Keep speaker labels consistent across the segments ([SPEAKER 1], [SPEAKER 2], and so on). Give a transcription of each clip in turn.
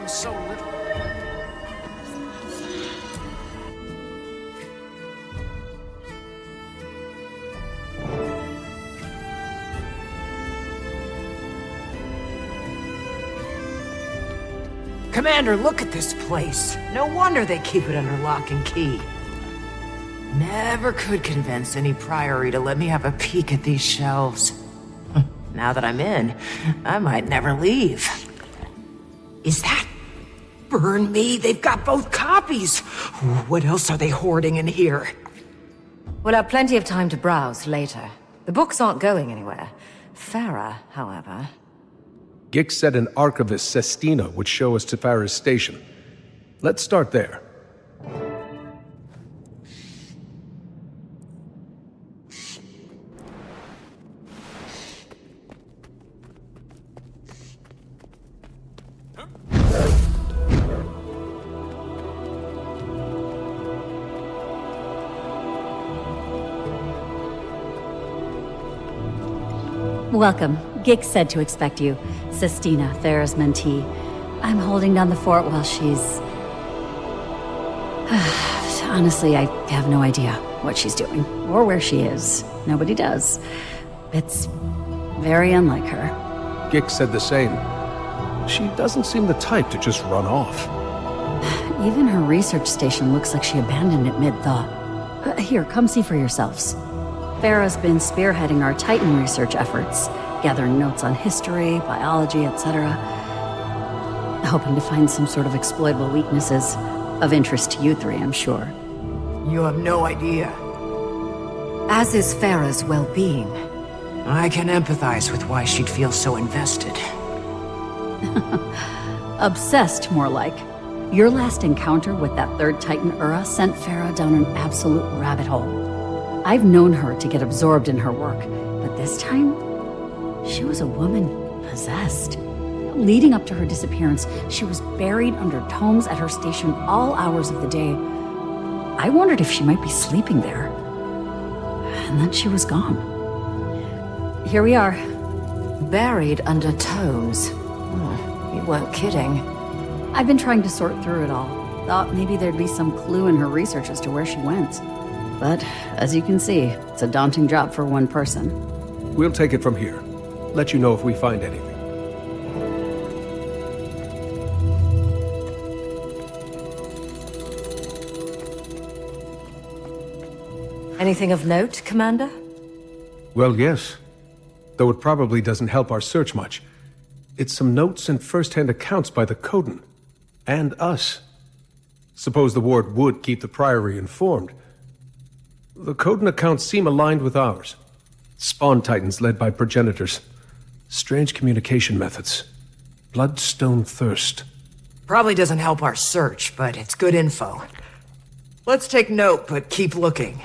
[SPEAKER 1] So little.
[SPEAKER 2] Commander, look at this place. No wonder they keep it under lock and key. Never could convince any priory to let me have a peek at these shelves. Now that I'm in, I might never leave. Is that... Burn me, they've got both copies! What else are they hoarding in here?
[SPEAKER 3] We'll have plenty of time to browse later. The books aren't going anywhere. Farah, however...
[SPEAKER 4] Gix said an archivist, Sestina, would show us to Farah's station. Let's start there.
[SPEAKER 5] Welcome. Gix said to expect you. Sestina, Farah's mentee. I'm holding down the fort while she's... Honestly, I have no idea what she's doing, or where she is. Nobody does. It's very unlike her.
[SPEAKER 4] Gix said the same. She doesn't seem the type to just run off.
[SPEAKER 5] Even her research station looks like she abandoned it mid-thought. Here, come see for yourselves. Farah's been spearheading our Titan research efforts, gathering notes on history, biology, etc. Hoping to find some sort of exploitable weaknesses of interest to you three, I'm sure.
[SPEAKER 2] You have no idea.
[SPEAKER 3] As is Farah's well-being.
[SPEAKER 2] I can empathize with why she'd feel so invested.
[SPEAKER 5] Obsessed, more like. Your last encounter with that third Titan Ura sent Farah down an absolute rabbit hole. I've known her to get absorbed in her work, but this time, she was a woman possessed. Leading up to her disappearance, she was buried under tomes at her station all hours of the day. I wondered if she might be sleeping there. And then she was gone. Here we are.
[SPEAKER 3] Buried under tomes. You weren't kidding.
[SPEAKER 5] I've been trying to sort through it all. Thought maybe there'd be some clue in her research as to where she went. But, as you can see, it's a daunting job for one person.
[SPEAKER 4] We'll take it from here. Let you know if we find anything.
[SPEAKER 3] Anything of note, Commander?
[SPEAKER 4] Well, yes. Though it probably doesn't help our search much. It's some notes and first-hand accounts by the Coden. And us. Suppose the ward would keep the Priory informed. The Coden accounts seem aligned with ours. Spawn Titans led by progenitors. Strange communication methods. Bloodstone thirst.
[SPEAKER 2] Probably doesn't help our search, but it's good info. Let's take note, but keep looking.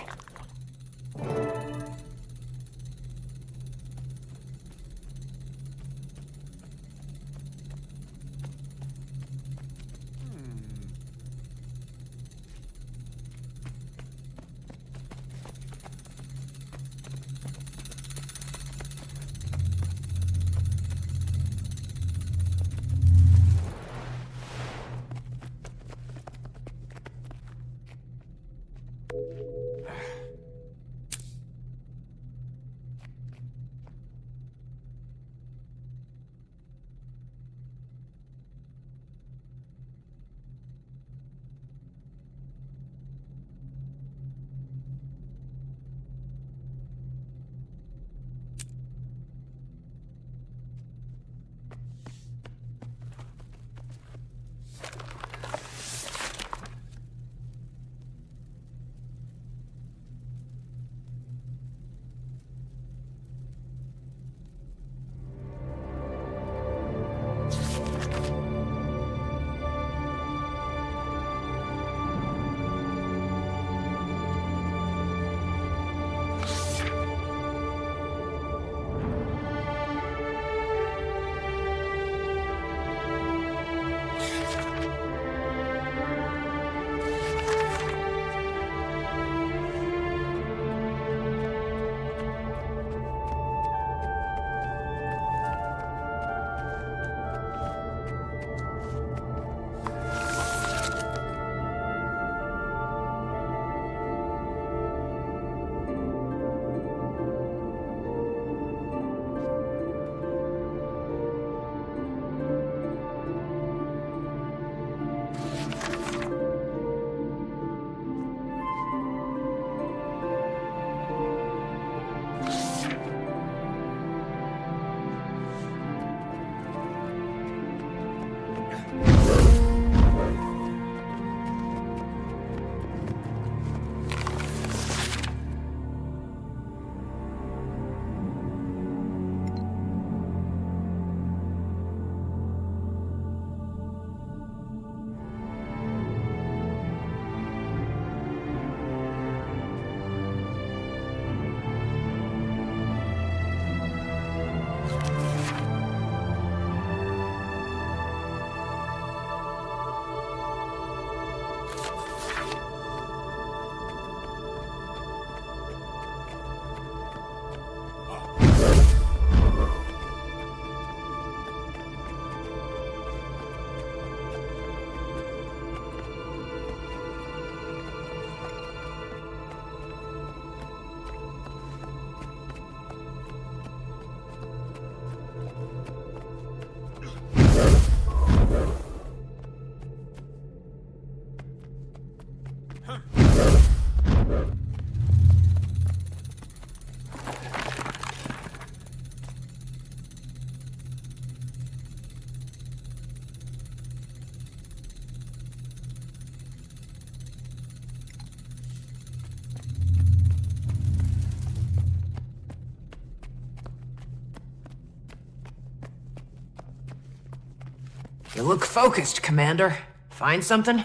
[SPEAKER 2] You look focused, Commander. Find something?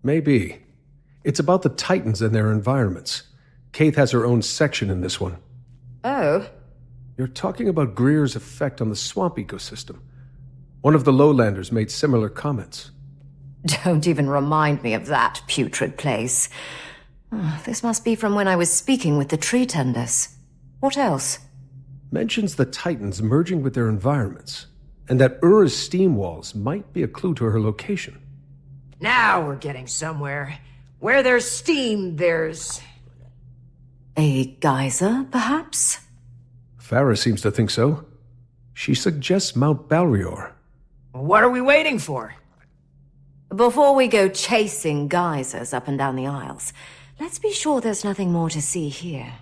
[SPEAKER 4] Maybe. It's about the Titans and their environments. Kate has her own section in this one.
[SPEAKER 2] Oh?
[SPEAKER 4] You're talking about Greer's effect on the swamp ecosystem. One of the lowlanders made similar comments.
[SPEAKER 3] Don't even remind me of that putrid place. This must be from when I was speaking with the tree tenders. What else?
[SPEAKER 4] Mentions the Titans merging with their environments, and that Ura's steam walls might be a clue to her location.
[SPEAKER 2] Now we're getting somewhere. Where there's steam, there's...
[SPEAKER 3] A geyser, perhaps?
[SPEAKER 4] Farah seems to think so. She suggests Mount Balrior.
[SPEAKER 2] What are we waiting for?
[SPEAKER 3] Before we go chasing geysers up and down the aisles, let's be sure there's nothing more to see here.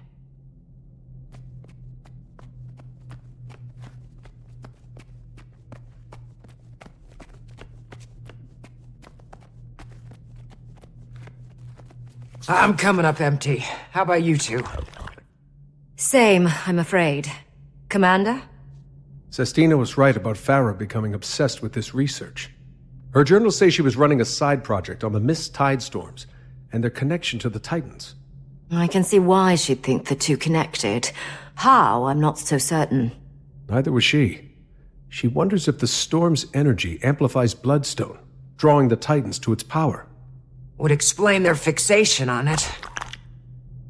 [SPEAKER 2] I'm coming up empty. How about you two?
[SPEAKER 3] Same, I'm afraid. Commander?
[SPEAKER 4] Sestina was right about Farah becoming obsessed with this research. Her journals say she was running a side project on the mist tide storms and their connection to the Titans.
[SPEAKER 3] I can see why she'd think the two connected. How, I'm not so certain.
[SPEAKER 4] Neither was she. She wonders if the storm's energy amplifies Bloodstone, drawing the Titans to its power.
[SPEAKER 2] Would explain their fixation on it.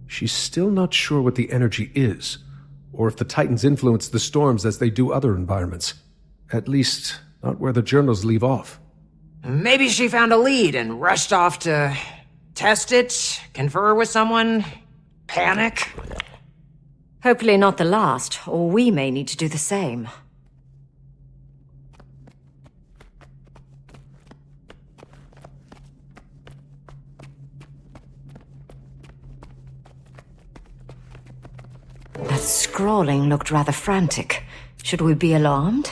[SPEAKER 4] She's still not sure what the energy is, or if the Titans influence the storms as they do other environments. At least, not where the journals leave off.
[SPEAKER 2] Maybe she found a lead and rushed off to test it, confer with someone, panic.
[SPEAKER 3] Hopefully not the last, or we may need to do the same. That scrawling looked rather frantic. Should we be alarmed?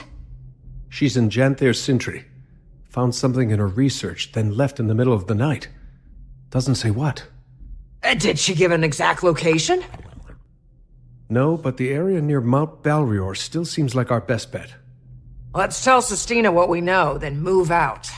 [SPEAKER 4] She's in Janthir Sintry. Found something in her research, then left in the middle of the night. Doesn't say what.
[SPEAKER 2] Did she give an exact location?
[SPEAKER 4] No, but the area near Mount Balrior still seems like our best bet.
[SPEAKER 2] Let's tell Sestina what we know, then move out.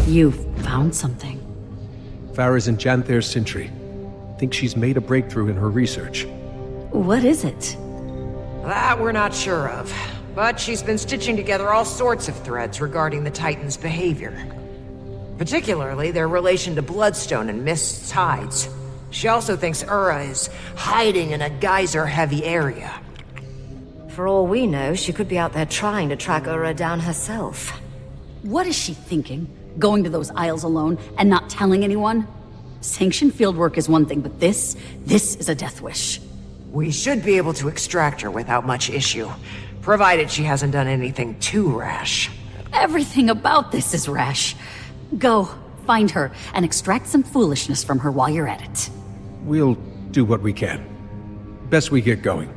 [SPEAKER 5] You found something.
[SPEAKER 4] Farah's in Janthir Sintry. Think she's made a breakthrough in her research.
[SPEAKER 5] What is it?
[SPEAKER 2] That we're not sure of. But she's been stitching together all sorts of threads regarding the Titans' behavior. Particularly their relation to Bloodstone and Mist's tides. She also thinks Ura is hiding in a geyser-heavy area.
[SPEAKER 3] For all we know, she could be out there trying to track Ura down herself.
[SPEAKER 5] What is she thinking? Going to those aisles alone and not telling anyone? Sanctioned fieldwork is one thing, but this is a death wish.
[SPEAKER 2] We should be able to extract her without much issue, provided she hasn't done anything too rash.
[SPEAKER 5] Everything about this is rash. Go, find her, and extract some foolishness from her while you're at it.
[SPEAKER 4] We'll do what we can. Best we get going.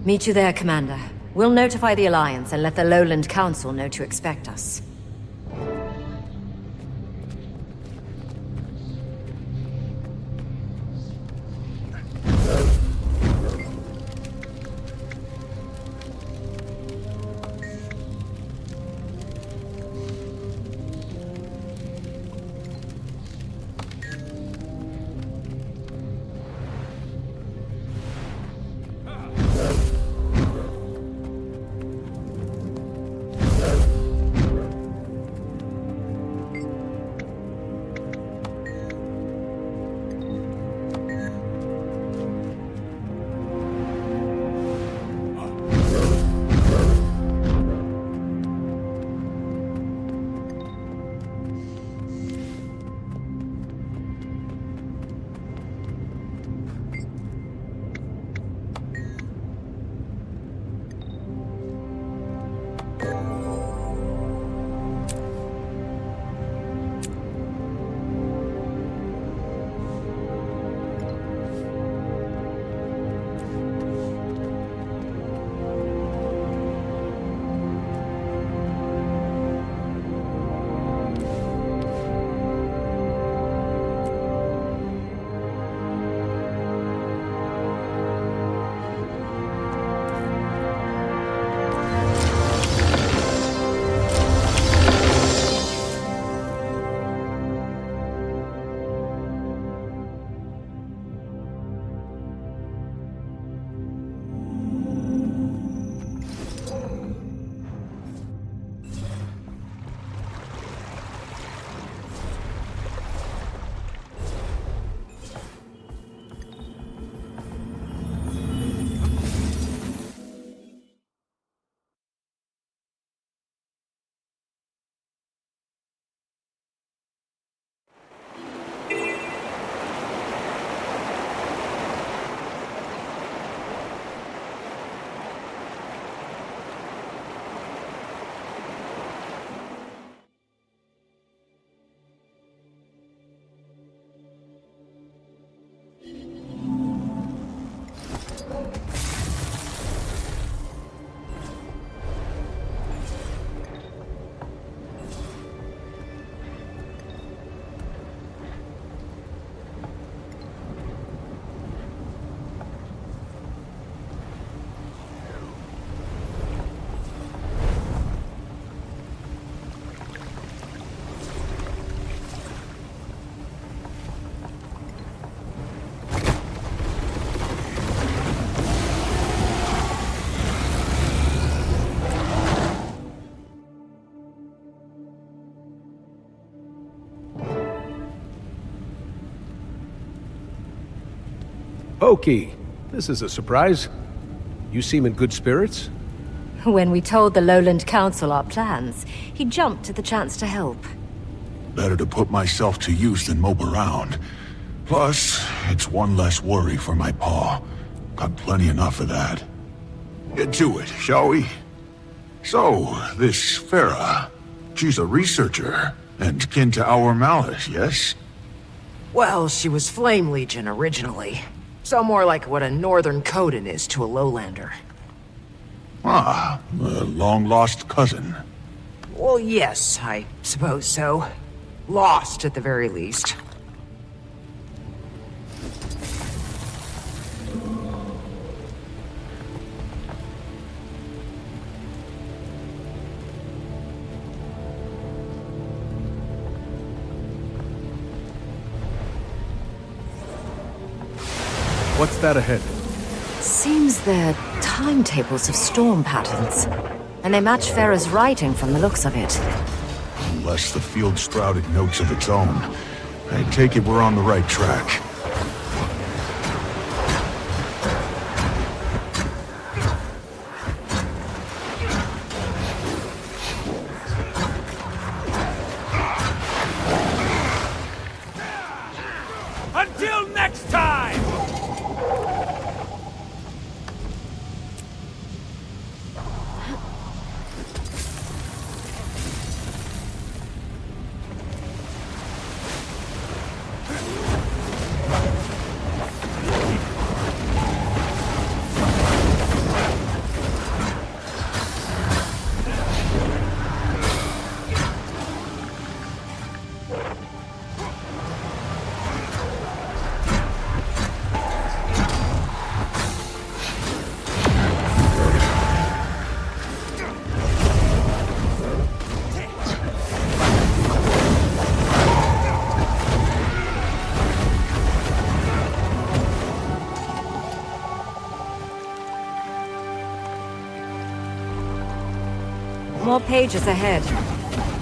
[SPEAKER 3] Meet you there, Commander. We'll notify the Alliance and let the Lowland Council know to expect us.
[SPEAKER 4] Pokey, this is a surprise. You seem in good spirits?
[SPEAKER 3] When we told the Lowland Council our plans, he jumped at the chance to help.
[SPEAKER 1] Better to put myself to use than mope around. Plus, it's one less worry for my paw. Got plenty enough of that. Get to it, shall we? So, this Farah, she's a researcher, and kin to our Malice, yes?
[SPEAKER 2] Well, she was Flame Legion originally. So more like what a Northern Coden is to a Lowlander.
[SPEAKER 1] Ah, a long-lost cousin.
[SPEAKER 2] Well, yes, I suppose so. Lost, at the very least.
[SPEAKER 4] What's that ahead?
[SPEAKER 3] Seems they're timetables of storm patterns. And they match Farah's writing from the looks of it.
[SPEAKER 1] Unless the field sprouted notes of its own. I take it we're on the right track.
[SPEAKER 6] Until next time!
[SPEAKER 3] More pages ahead.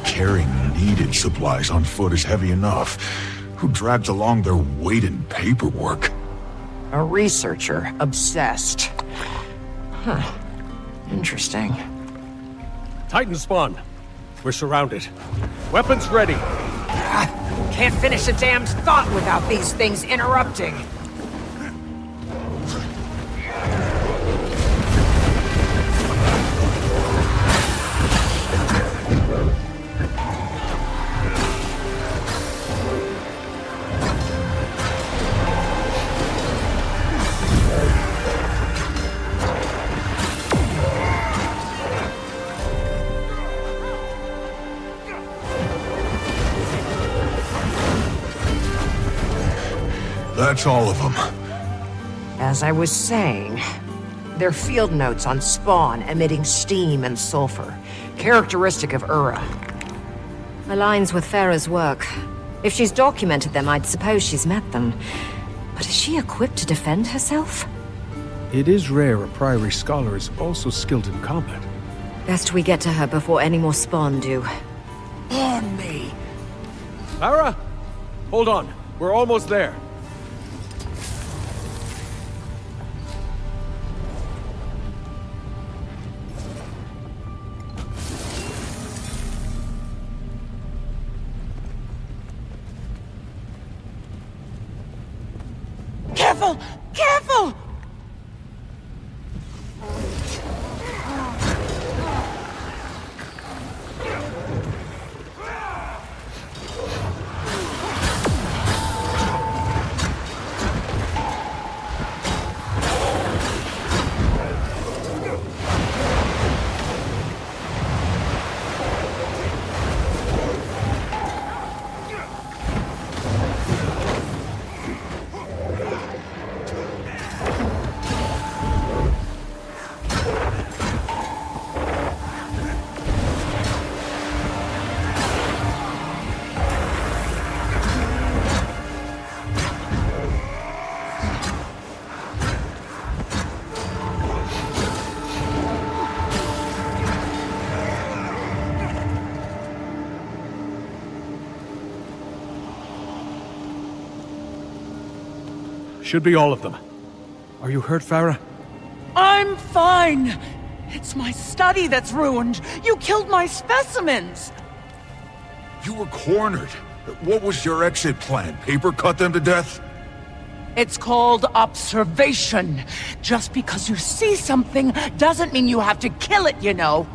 [SPEAKER 1] Carrying needed supplies on foot is heavy enough. Who drags along their weight in paperwork?
[SPEAKER 2] A researcher, obsessed. Huh. Interesting.
[SPEAKER 4] Titan spawn. We're surrounded. Weapons ready.
[SPEAKER 2] Can't finish a damned thought without these things interrupting.
[SPEAKER 1] That's all of them.
[SPEAKER 2] As I was saying, they're field notes on spawn emitting steam and sulfur, characteristic of Ura.
[SPEAKER 3] Aligns with Farah's work. If she's documented them, I'd suppose she's met them. But is she equipped to defend herself?
[SPEAKER 4] It is rare a Priory scholar is also skilled in combat.
[SPEAKER 3] Best we get to her before any more spawn do.
[SPEAKER 2] On me!
[SPEAKER 4] Farah! Hold on. We're almost there.
[SPEAKER 2] Careful! Careful!
[SPEAKER 4] Should be all of them. Are you hurt, Farah?
[SPEAKER 7] I'm fine. It's my study that's ruined. You killed my specimens.
[SPEAKER 1] You were cornered. What was your exit plan? Paper cut them to death?
[SPEAKER 7] It's called observation. Just because you see something doesn't mean you have to kill it, you know.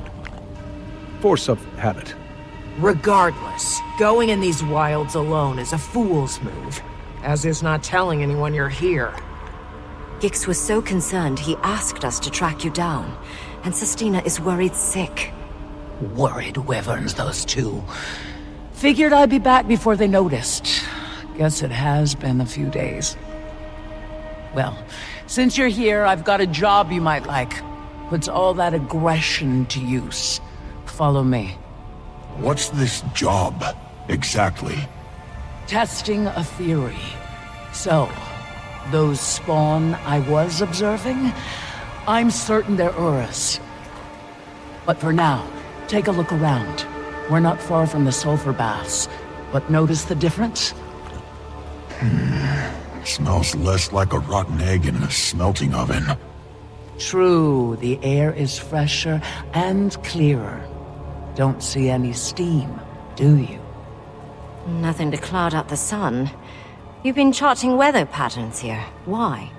[SPEAKER 4] Force of habit.
[SPEAKER 2] Regardless, going in these wilds alone is a fool's move. As is not telling anyone you're here.
[SPEAKER 3] Gix was so concerned he asked us to track you down. And Sestina is worried sick.
[SPEAKER 7] Worried wyverns, those two. Figured I'd be back before they noticed. Guess it has been a few days. Well, since you're here, I've got a job you might like. Puts all that aggression to use. Follow me.
[SPEAKER 1] What's this job, exactly?
[SPEAKER 7] Testing a theory. So, those spawn I was observing, I'm certain they're Urus. But for now, take a look around. We're not far from the sulfur baths, but notice the difference?
[SPEAKER 1] Smells less like a rotten egg in a smelting oven.
[SPEAKER 7] True, the air is fresher and clearer. Don't see any steam, do you?
[SPEAKER 3] Nothing to cloud up the sun. You've been charting weather patterns here. Why?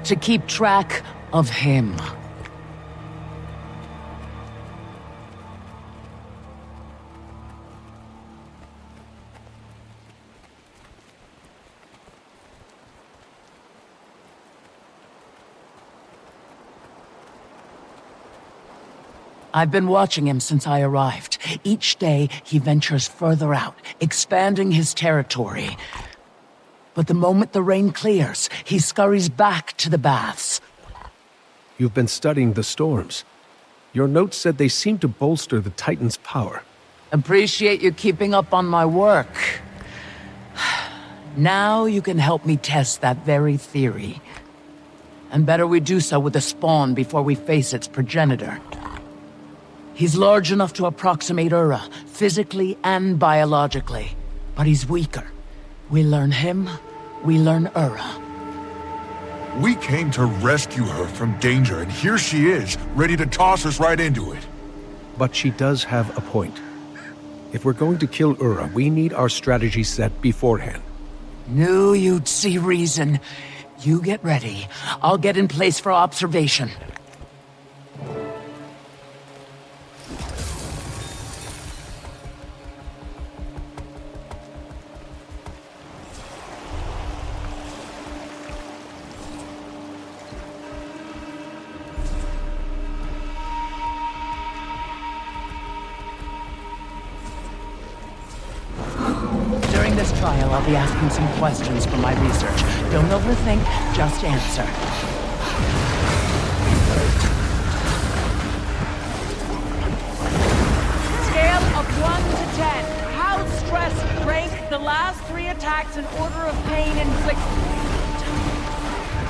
[SPEAKER 7] To keep track of him. I've been watching him since I arrived. Each day, he ventures further out, expanding his territory. But the moment the rain clears, he scurries back to the baths.
[SPEAKER 4] You've been studying the storms. Your notes said they seem to bolster the Titan's power.
[SPEAKER 7] Appreciate you keeping up on my work. Now you can help me test that very theory. And better we do so with the spawn before we face its progenitor. He's large enough to approximate Ura, physically and biologically. But he's weaker. We learn him, we learn Ura.
[SPEAKER 1] We came to rescue her from danger, and here she is, ready to toss us right into it.
[SPEAKER 4] But she does have a point. If we're going to kill Ura, we need our strategy set beforehand.
[SPEAKER 7] Knew you'd see reason. You get ready. I'll get in place for observation. During this trial, I'll be asking some questions for my research. Don't overthink, just answer. Scale of 1 to 10. How stressed rank the last 3 attacks in order of pain inflicted?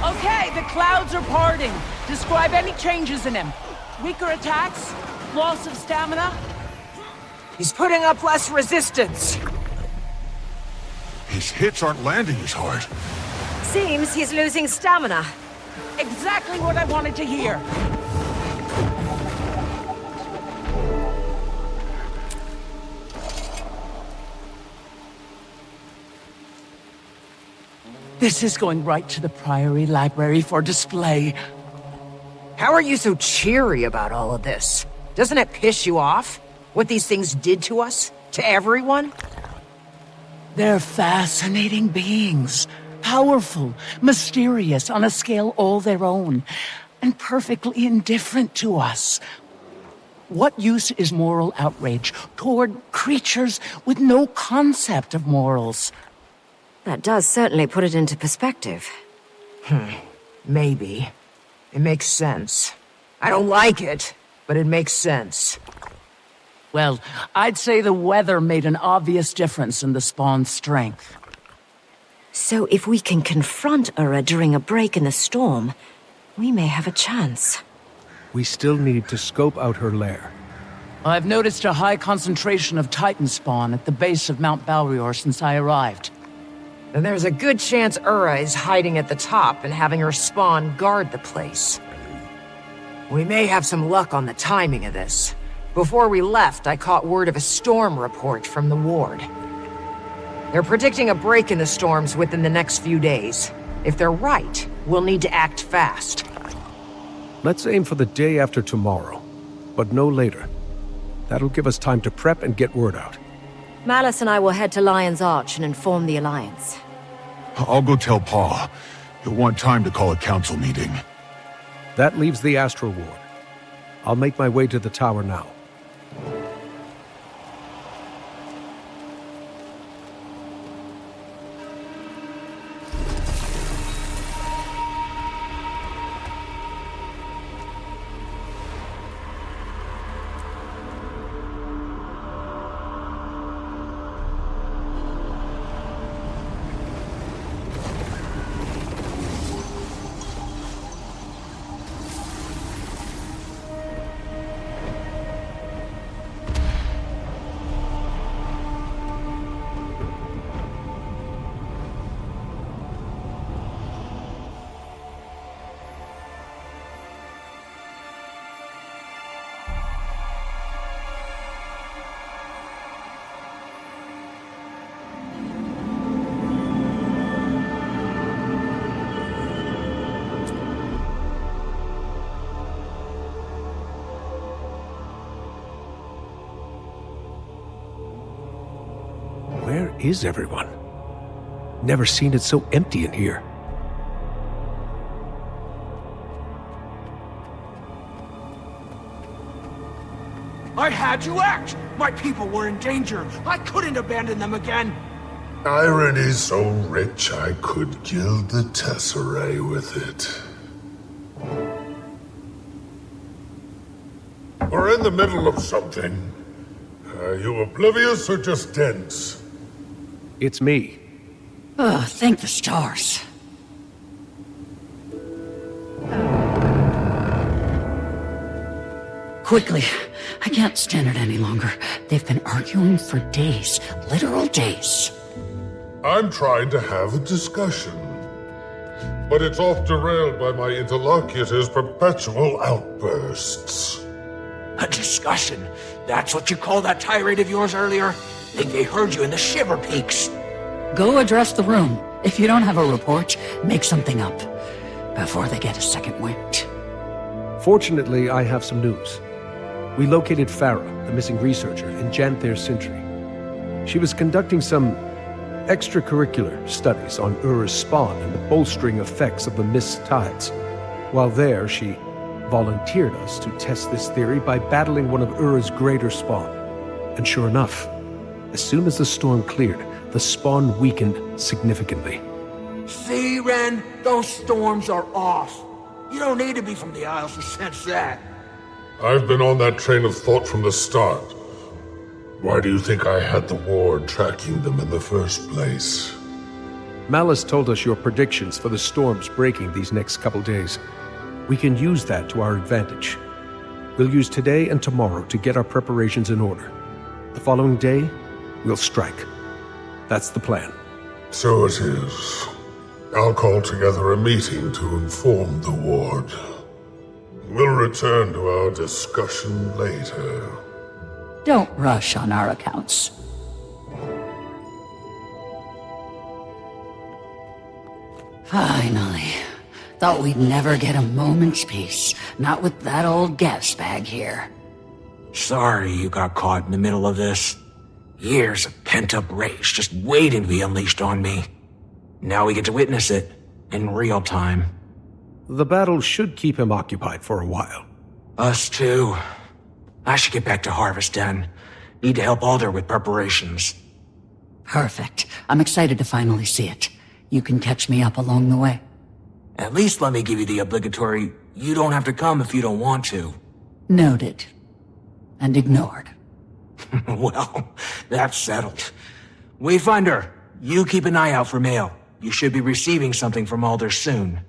[SPEAKER 7] Okay, the clouds are parting. Describe any changes in him. Weaker attacks? Loss of stamina?
[SPEAKER 2] He's putting up less resistance.
[SPEAKER 1] His hits aren't landing as hard.
[SPEAKER 3] Seems he's losing stamina.
[SPEAKER 7] Exactly what I wanted to hear. This is going right to the Priory Library for display.
[SPEAKER 2] How are you so cheery about all of this? Doesn't it piss you off? What these things did to us? To everyone?
[SPEAKER 7] They're fascinating beings. Powerful, mysterious, on a scale all their own, and perfectly indifferent to us. What use is moral outrage toward creatures with no concept of morals?
[SPEAKER 3] That does certainly put it into perspective.
[SPEAKER 2] Maybe. It makes sense. I don't like it, but it makes sense.
[SPEAKER 7] Well, I'd say the weather made an obvious difference in the spawn's strength.
[SPEAKER 3] So if we can confront Ura during a break in the storm, we may have a chance.
[SPEAKER 4] We still need to scope out her lair.
[SPEAKER 7] I've noticed a high concentration of Titan spawn at the base of Mount Balrior since I arrived.
[SPEAKER 2] then there's a good chance Ura is hiding at the top and having her spawn guard the place. We may have some luck on the timing of this. Before we left, I caught word of a storm report from the ward. They're predicting a break in the storms within the next few days. If they're right, we'll need to act fast.
[SPEAKER 4] Let's aim for the day after tomorrow, but no later. That'll give us time to prep and get word out.
[SPEAKER 3] Malice and I will head to Lion's Arch and inform the Alliance.
[SPEAKER 1] I'll go tell Pa. He'll want time to call a council meeting.
[SPEAKER 4] That leaves the Astral Ward. I'll make my way to the tower now. Where is everyone? Never seen it so empty in here.
[SPEAKER 6] I had to act! My people were in danger. I couldn't abandon them again.
[SPEAKER 8] Irony so rich I could gild the tesserae with it. We're in the middle of something. Are you oblivious or just dense?
[SPEAKER 4] It's me.
[SPEAKER 5] Oh, thank the stars. Quickly. I can't stand it any longer. They've been arguing for days. Literal days.
[SPEAKER 8] I'm trying to have a discussion. But it's off derailed by my interlocutor's perpetual outbursts.
[SPEAKER 6] A discussion? That's what you called that tirade of yours earlier? Think they heard you in the Shiver Peaks.
[SPEAKER 5] Go address the room. If you don't have a report, make something up. Before they get a second wind.
[SPEAKER 4] Fortunately, I have some news. We located Farah, the missing researcher, in Janthir Sentry. She was conducting some extracurricular studies on Ura's spawn and the bolstering effects of the mist tides. While there, she volunteered us to test this theory by battling one of Ura's greater spawn. And sure enough, as soon as the storm cleared, the spawn weakened significantly.
[SPEAKER 6] See, Ren? Those storms are off. You don't need to be from the Isles to sense that.
[SPEAKER 8] I've been on that train of thought from the start. Why do you think I had the ward tracking them in the first place?
[SPEAKER 4] Malice told us your predictions for the storms breaking these next couple days. We can use that to our advantage. We'll use today and tomorrow to get our preparations in order. The following day, we'll strike. That's the plan.
[SPEAKER 8] So it is. I'll call together a meeting to inform the ward. We'll return to our discussion later.
[SPEAKER 5] Don't rush on our accounts. Finally. Thought we'd never get a moment's peace. Not with that old gas bag here.
[SPEAKER 6] Sorry you got caught in the middle of this. Years of pent-up rage just waiting to be unleashed on me. Now we get to witness it in real time.
[SPEAKER 4] The battle should keep him occupied for a while.
[SPEAKER 6] Us too. I should get back to Harvest Den. Need to help Alder with preparations.
[SPEAKER 5] Perfect. I'm excited to finally see it. You can catch me up along the way.
[SPEAKER 6] At least let me give you the obligatory, you don't have to come if you don't want to.
[SPEAKER 5] Noted. And ignored.
[SPEAKER 6] Well, that's settled. Wayfinder, you keep an eye out for mail. You should be receiving something from Alder soon.